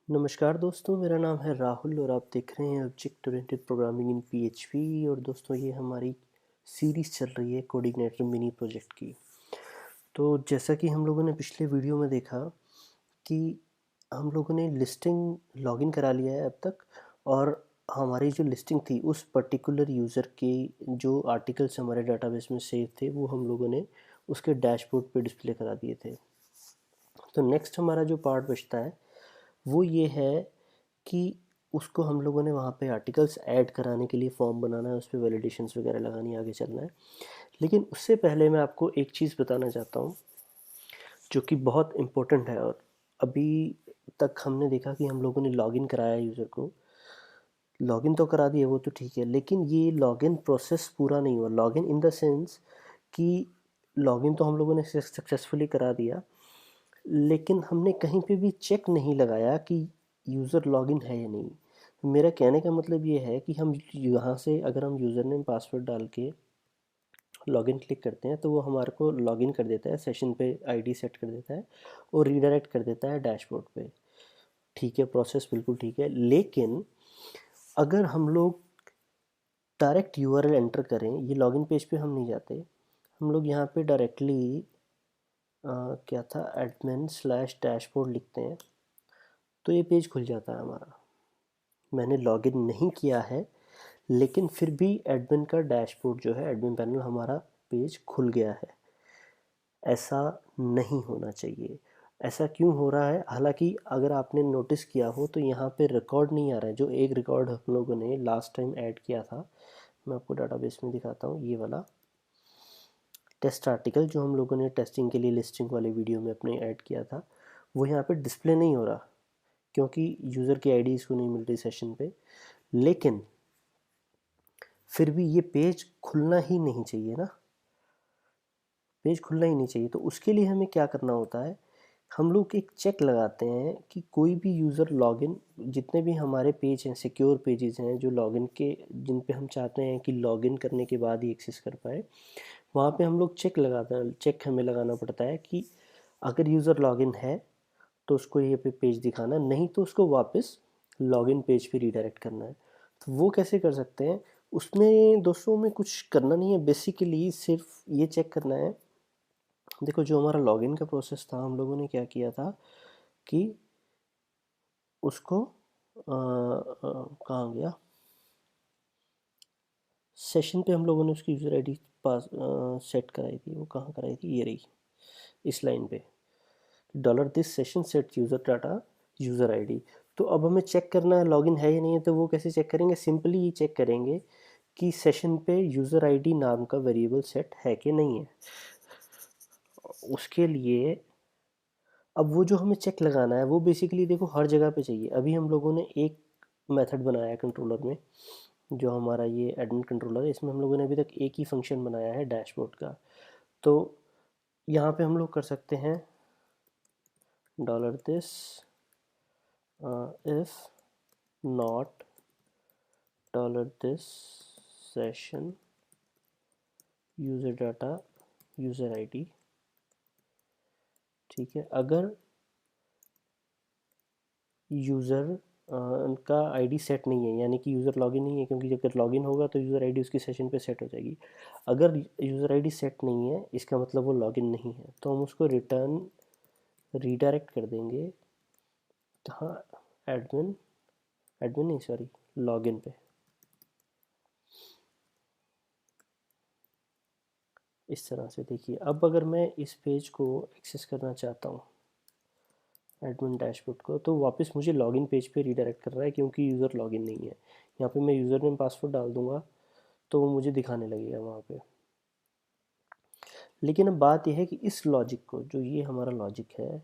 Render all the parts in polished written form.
नमस्कार दोस्तों, मेरा नाम है राहुल और आप देख रहे हैं object oriented programming in PHP. और दोस्तों, ये हमारी सीरीज़ चल रही है कोऑर्डिनेटर मिनी प्रोजेक्ट की। तो जैसा कि हम लोगों ने पिछले वीडियो में देखा कि हम लोगों ने लिस्टिंग लॉगिन करा लिया है अब तक, और हमारी जो लिस्टिंग थी उस पर्टिकुलर यूज़र के जो आर्टिकल्स हमारे डाटाबेस में सेव थे वो हम लोगों ने उसके डैशबोर्ड पे डिस्प्ले करा दिए थे। तो नेक्स्ट हमारा जो पार्ट बचता है वो ये है कि उसको हम लोगों ने वहाँ पे आर्टिकल्स ऐड कराने के लिए फॉर्म बनाना है, उस पर वैलिडेशंस वगैरह लगानी, आगे चलना है। लेकिन उससे पहले मैं आपको एक चीज़ बताना चाहता हूँ जो कि बहुत इम्पोर्टेंट है। और अभी तक हमने देखा कि हम लोगों ने लॉगिन कराया यूज़र को, लॉगिन तो करा दिया, वो तो ठीक है, लेकिन ये लॉगिन प्रोसेस पूरा नहीं हुआ। लॉगिन इन द सेंस कि लॉगिन तो हम लोगों ने सक्सेसफुली करा दिया, लेकिन हमने कहीं पे भी चेक नहीं लगाया कि यूज़र लॉगिन है या नहीं। मेरा कहने का मतलब ये है कि हम यहाँ से अगर हम यूज़र नेम पासवर्ड डाल के लॉगिन क्लिक करते हैं तो वो हमारे को लॉगिन कर देता है, सेशन पे आईडी सेट कर देता है और रीडायरेक्ट कर देता है डैशबोर्ड पे। ठीक है, प्रोसेस बिल्कुल ठीक है। लेकिन अगर हम लोग डायरेक्ट यूआरएल एंटर करें, ये लॉगिन पेज पे हम नहीं जाते, हम लोग यहाँ पे डायरेक्टली क्या था, एडमिन स्लैश डैशबोर्ड लिखते हैं तो ये पेज खुल जाता है हमारा। मैंने लॉगिन नहीं किया है, लेकिन फिर भी एडमिन का डैशबोर्ड जो है, एडमिन पैनल, हमारा पेज खुल गया है। ऐसा नहीं होना चाहिए। ऐसा क्यों हो रहा है? हालांकि अगर आपने नोटिस किया हो तो यहाँ पे रिकॉर्ड नहीं आ रहा है। जो एक रिकॉर्ड हम लोगों ने लास्ट टाइम ऐड किया था, मैं आपको डाटाबेस में दिखाता हूँ, ये वाला टेस्ट आर्टिकल जो हम लोगों ने टेस्टिंग के लिए लिस्टिंग वाले वीडियो में अपने ऐड किया था, वो यहाँ पे डिस्प्ले नहीं हो रहा क्योंकि यूज़र की आईडी इसको नहीं मिल रही सेशन पे। लेकिन फिर भी ये पेज खुलना ही नहीं चाहिए ना, पेज खुलना ही नहीं चाहिए। तो उसके लिए हमें क्या करना होता है, हम लोग एक चेक लगाते हैं कि कोई भी यूज़र लॉगिन, जितने भी हमारे पेज हैं, सिक्योर पेजेस हैं जो लॉगिन के, जिन पे हम चाहते हैं कि लॉगिन करने के बाद ही एक्सेस कर पाए, वहाँ पे हम लोग चेक लगाते हैं। चेक हमें लगाना पड़ता है कि अगर यूज़र लॉगिन है तो उसको ये पे पेज दिखाना, नहीं तो उसको वापस लॉगिन पेज पे रीडायरेक्ट करना है। तो वो कैसे कर सकते हैं? उसमें दोस्तों में कुछ करना नहीं है, बेसिकली सिर्फ ये चेक करना है। देखो, जो हमारा लॉगिन का प्रोसेस था, हम लोगों ने क्या किया था कि उसको कहाँ गया, सेशन पे हम लोगों ने उसकी यूज़र आईडी पास सेट कराई थी। वो कहाँ कराई थी, ये रही, इस लाइन पे, dollar this session set user data user ID. तो अब हमें चेक करना है लॉगिन है या नहीं है। तो वो कैसे चेक करेंगे? सिंपली ये चेक करेंगे कि सेशन पे यूज़र आईडी नाम का वेरिएबल सेट है कि नहीं है। उसके लिए अब वो जो हमें चेक लगाना है वो बेसिकली देखो हर जगह पे चाहिए। अभी हम लोगों ने एक मेथड बनाया है कंट्रोलर में, जो हमारा ये एडमिन कंट्रोलर है, इसमें हम लोगों ने अभी तक एक ही फंक्शन बनाया है डैशबोर्ड का। तो यहाँ पे हम लोग कर सकते हैं dollar this if not dollar this session user data user ID. ठीक है, अगर यूज़र का आईडी सेट नहीं है, यानी कि यूज़र लॉगिन नहीं है, क्योंकि अगर लॉगिन होगा तो यूज़र आईडी उसकी सेशन पे सेट हो जाएगी। अगर यूज़र आईडी सेट नहीं है, इसका मतलब वो लॉगिन नहीं है, तो हम उसको रिटर्न रीडायरेक्ट कर देंगे। हाँ, एडमिन, एडमिन नहीं सॉरी, लॉगिन पे। इस तरह से देखिए, अब अगर मैं इस पेज को एक्सेस करना चाहता हूँ, एडमिन डैशबोर्ड को, तो वापस मुझे लॉगिन पेज पे रीडायरेक्ट कर रहा है क्योंकि यूज़र लॉगिन नहीं है। यहाँ पे मैं यूज़र नेम पासवर्ड डाल दूंगा तो वो मुझे दिखाने लगेगा वहाँ पे। लेकिन अब बात यह है कि इस लॉजिक को, जो ये हमारा लॉजिक है,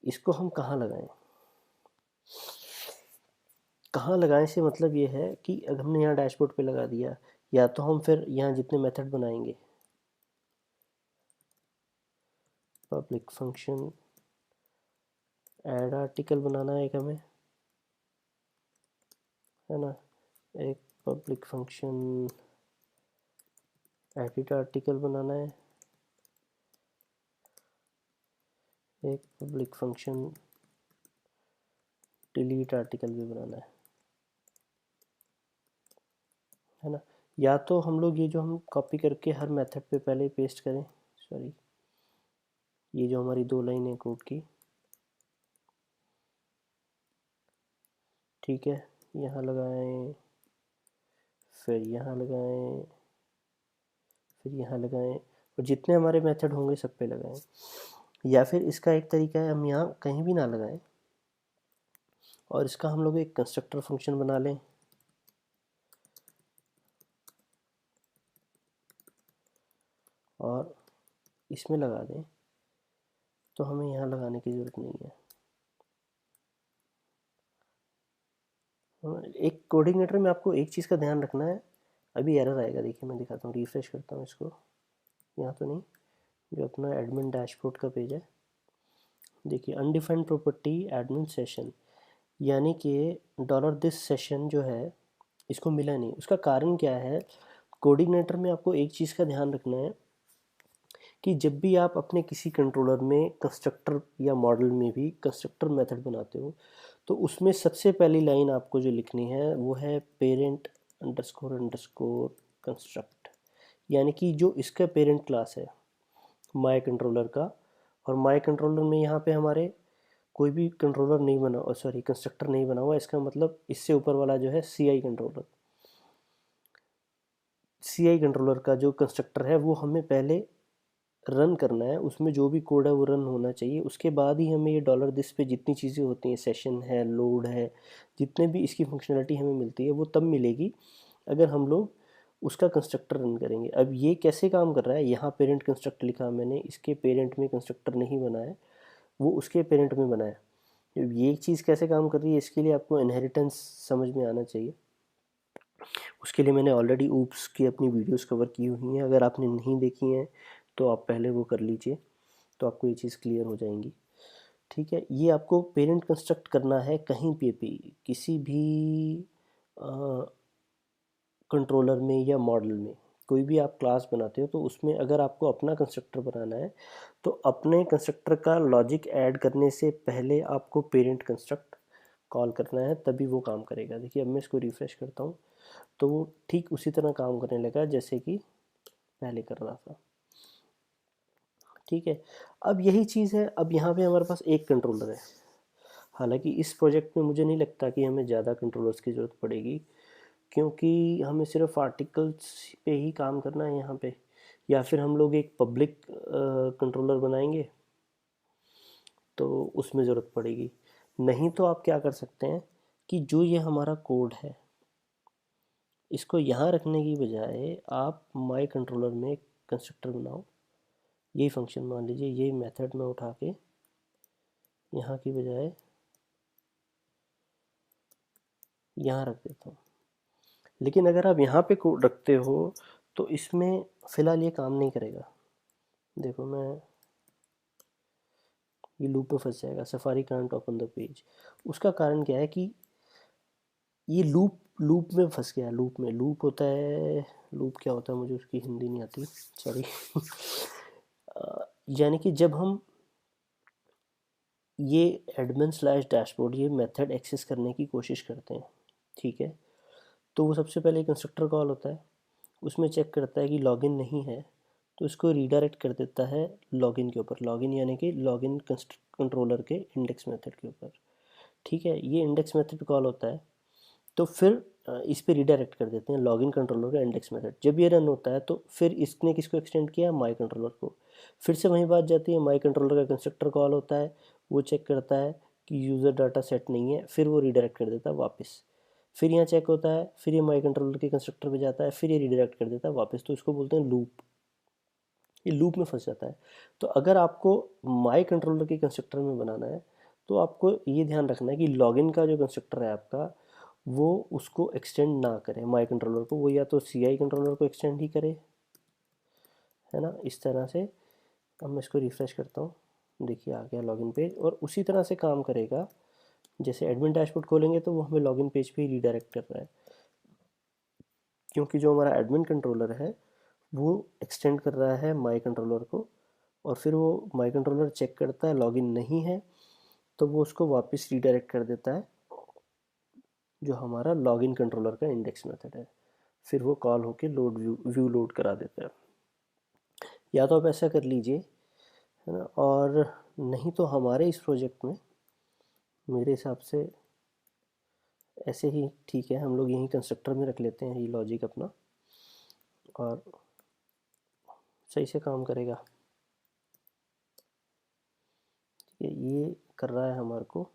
इसको हम कहाँ लगाएं? कहाँ लगाएं से मतलब ये है कि अगर हमने यहाँ डैशबोर्ड पे लगा दिया, या तो हम फिर यहाँ जितने मेथड बनाएंगे, पब्लिक फंक्शन ऐड आर्टिकल बनाना है एक हमें, है ना, एक पब्लिक फंक्शन एडिट आर्टिकल बनाना है, एक पब्लिक फंक्शन डिलीट आर्टिकल भी बनाना है ना। या तो हम लोग ये जो हम कॉपी करके हर मेथड पे पहले पेस्ट करें, सॉरी, ये जो हमारी 2 लाइन है कोड की, ठीक है, यहाँ लगाएं, फिर यहाँ लगाएं, फिर यहाँ लगाएं, और जितने हमारे मेथड होंगे सब पे लगाएं। या फिर इसका एक तरीका है, हम यहाँ कहीं भी ना लगाएं और इसका हम लोग एक कंस्ट्रक्टर फंक्शन बना लें, और इसमें लगा दें, तो हमें यहाँ लगाने की ज़रूरत नहीं है। एक कोऑर्डिनेटर में आपको एक चीज़ का ध्यान रखना है, अभी एरर आएगा, देखिए मैं दिखाता हूँ, रिफ्रेश करता हूँ इसको, यहाँ तो नहीं, जो अपना एडमिन डैशबोर्ड का पेज है, देखिए अनडिफाइंड प्रॉपर्टी एडमिन सेशन, यानी कि डॉलर दिस सेशन जो है इसको मिला नहीं। उसका कारण क्या है, कोऑर्डिनेटर में आपको एक चीज़ का ध्यान रखना है कि जब भी आप अपने किसी कंट्रोलर में कंस्ट्रक्टर या मॉडल में भी कंस्ट्रक्टर मेथड बनाते हो, तो उसमें सबसे पहली लाइन आपको जो लिखनी है वो है पेरेंट अंडरस्कोर अंडरस्कोर कंस्ट्रक्ट, यानी कि जो इसका पेरेंट क्लास है माय कंट्रोलर का, और माय कंट्रोलर में यहाँ पे हमारे कोई भी कंट्रोलर नहीं बना, और सॉरी कंस्ट्रक्टर नहीं बना हुआ, इसका मतलब इससे ऊपर वाला जो है सी आई कंट्रोलर, सी आई कंट्रोलर का जो कंस्ट्रक्टर है वो हमें पहले रन करना है, उसमें जो भी कोड है वो रन होना चाहिए, उसके बाद ही हमें ये डॉलर दिस पे जितनी चीज़ें होती हैं, सेशन है, लोड है, जितने भी इसकी फंक्शनलिटी हमें मिलती है वो तब मिलेगी अगर हम लोग उसका कंस्ट्रक्टर रन करेंगे। अब ये कैसे काम कर रहा है, यहाँ पेरेंट कंस्ट्रक्ट लिखा मैंने, इसके पेरेंट में कंस्ट्रक्टर नहीं बना है, वो उसके पेरेंट में बना है। ये चीज़ कैसे काम कर रही है, इसके लिए आपको इनहेरिटेंस समझ में आना चाहिए। उसके लिए मैंने ऑलरेडी ऊप्स की अपनी वीडियोस कवर की हुई हैं, अगर आपने नहीं देखी हैं तो आप पहले वो कर लीजिए, तो आपको ये चीज़ क्लियर हो जाएंगी। ठीक है, ये आपको पेरेंट कंस्ट्रक्ट करना है कहीं पे भी, किसी भी कंट्रोलर में या मॉडल में, कोई भी आप क्लास बनाते हो तो उसमें अगर आपको अपना कंस्ट्रक्टर बनाना है तो अपने कंस्ट्रक्टर का लॉजिक ऐड करने से पहले आपको पेरेंट कंस्ट्रक्ट कॉल करना है, तभी वो काम करेगा। देखिए अब मैं इसको रिफ़्रेश करता हूँ तो वो ठीक उसी तरह काम करने लगा जैसे कि पहले कर रहा था। ठीक है, अब यही चीज़ है, अब यहाँ पे हमारे पास एक कंट्रोलर है, हालांकि इस प्रोजेक्ट में मुझे नहीं लगता कि हमें ज़्यादा कंट्रोलर्स की ज़रूरत पड़ेगी, क्योंकि हमें सिर्फ आर्टिकल्स पे ही काम करना है यहाँ पे, या फिर हम लोग एक पब्लिक कंट्रोलर बनाएंगे तो उसमें ज़रूरत पड़ेगी। नहीं तो आप क्या कर सकते हैं कि जो ये हमारा कोड है इसको यहाँ रखने की बजाय आप माई कंट्रोलर में एक कंस्ट्रक्टर बनाओ, यही फंक्शन मान लीजिए, ये मेथड में उठा के यहाँ की बजाय यहाँ रख देता हूँ। लेकिन अगर आप यहाँ पे कोड रखते हो तो इसमें फ़िलहाल ये काम नहीं करेगा। देखो मैं, ये लूप में फंस जाएगा, safari can't open the page. उसका कारण क्या है कि ये लूप लूप में फंस गया। लूप में लूप होता है, लूप क्या होता है मुझे उसकी हिंदी नहीं आती, सॉरी यानी कि जब हम ये एडमिन स्लैश डैशबोर्ड ये मेथड एक्सेस करने की कोशिश करते हैं, ठीक है, तो वो सबसे पहले कंस्ट्रक्टर कॉल होता है, उसमें चेक करता है कि लॉगिन नहीं है तो इसको रीडायरेक्ट कर देता है लॉगिन के ऊपर, लॉगिन यानी कि लॉगिन कंट्रोलर के इंडेक्स मेथड के ऊपर। ठीक है, ये इंडेक्स मेथड कॉल होता है, तो फिर इस पे रीडायरेक्ट कर देते हैं लॉगिन कंट्रोलर का इंडेक्स मेथड। जब ये रन होता है तो फिर इसने किसको एक्सटेंड किया, माई कंट्रोलर को। फिर से वही बात जाती है, माई कंट्रोलर का कंस्ट्रक्टर कॉल होता है, वो चेक करता है कि यूज़र डाटा सेट नहीं है, फिर वो रीडायरेक्ट कर देता है वापस। फिर यहाँ चेक होता है, फिर ये माई कंट्रोलर के कंस्ट्रक्टर पे जाता है, फिर ये रीडायरेक्ट कर देता है वापस, तो इसको बोलते हैं लूप। ये लूप में फंस जाता है। तो अगर आपको माई कंट्रोलर के कंस्ट्रक्टर में बनाना है तो आपको ये ध्यान रखना है कि लॉगिन का जो कंस्ट्रक्टर है आपका वो उसको एक्सटेंड ना करे माई कंट्रोलर को, वो या तो सी आई कंट्रोलर को एक्सटेंड ही करे, है ना, इस तरह से। अब मैं इसको रिफ़्रेश करता हूँ, देखिए आ गया लॉगिन पेज, और उसी तरह से काम करेगा। जैसे एडमिन डैशबोर्ड खोलेंगे तो वो हमें लॉगिन पेज पे ही रीडायरेक्ट कर रहा है, क्योंकि जो हमारा एडमिन कंट्रोलर है वो एक्सटेंड कर रहा है माई कंट्रोलर को, और फिर वो माई कंट्रोलर चेक करता है लॉगिन नहीं है तो वो उसको वापस रीडायरेक्ट कर देता है जो हमारा लॉगिन कंट्रोलर का इंडेक्स मेथड है, फिर वो कॉल होके लोड व्यू लोड करा देता है। या तो आप ऐसा कर लीजिए, है ना, और नहीं तो हमारे इस प्रोजेक्ट में मेरे हिसाब से ऐसे ही ठीक है, हम लोग यहीं कंस्ट्रक्टर में रख लेते हैं ये लॉजिक अपना, और सही से काम करेगा। ठीक है, ये कर रहा है हमारे को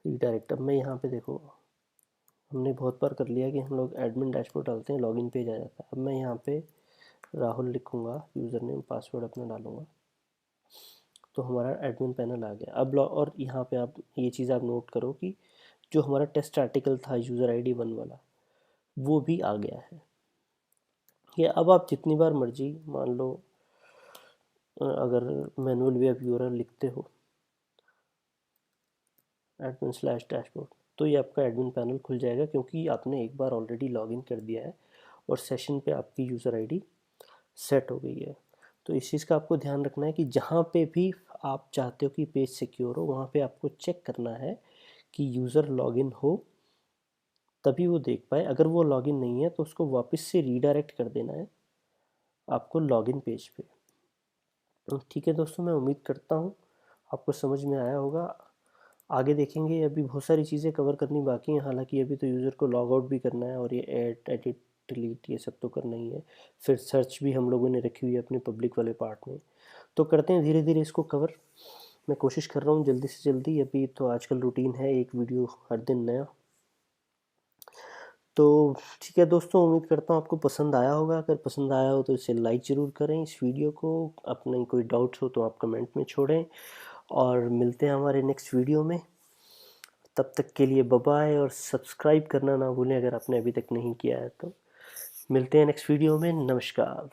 रीडायरेक्ट। अब मैं यहाँ पे देखो, हमने बहुत बार कर लिया कि हम लोग एडमिन डैशबोर्ड डालते हैं, लॉगिन पेज आ जाता है। अब मैं यहाँ पे राहुल लिखूँगा, यूज़र नेम पासवर्ड अपना डालूँगा, तो हमारा एडमिन पैनल आ गया। अब और यहाँ पे आप ये चीज़ आप नोट करो कि जो हमारा टेस्ट आर्टिकल था यूज़र ID 1 वाला, वो भी आ गया है। ये अब आप जितनी बार मर्जी, मान लो अगर मैनुअल वेब व्यूअर लिखते हो admin/dashboard, तो ये आपका एडमिन पैनल खुल जाएगा, क्योंकि आपने एक बार ऑलरेडी लॉगिन कर दिया है और सेशन पे आपकी यूज़र ID सेट हो गई है। तो इस चीज़ का आपको ध्यान रखना है कि जहाँ पे भी आप चाहते हो कि पेज सिक्योर हो, वहाँ पे आपको चेक करना है कि यूज़र लॉगिन हो, तभी वो देख पाए। अगर वो लॉगिन नहीं है तो उसको वापस से रीडायरेक्ट कर देना है आपको लॉगिन पेज पे। तो ठीक है दोस्तों, मैं उम्मीद करता हूँ आपको समझ में आया होगा। आगे देखेंगे, अभी बहुत सारी चीज़ें कवर करनी बाकी हैं। हालांकि अभी तो यूज़र को लॉग आउट भी करना है और ये ऐड, एडिट, डिलीट, ये सब तो करना ही है। फिर सर्च भी हम लोगों ने रखी हुई है अपने पब्लिक वाले पार्ट में। तो करते हैं धीरे धीरे इसको कवर। मैं कोशिश कर रहा हूँ जल्दी से जल्दी। अभी तो आजकल रूटीन है एक वीडियो हर दिन नया। तो ठीक है दोस्तों, उम्मीद करता हूँ आपको पसंद आया होगा। अगर पसंद आया हो तो इसे लाइक ज़रूर करें इस वीडियो को। अपने कोई डाउट्स हो तो आप कमेंट में छोड़ें, और मिलते हैं हमारे नेक्स्ट वीडियो में। तब तक के लिए बाय बाय, और सब्सक्राइब करना ना भूलें अगर आपने अभी तक नहीं किया है तो। मिलते हैं नेक्स्ट वीडियो में। नमस्कार।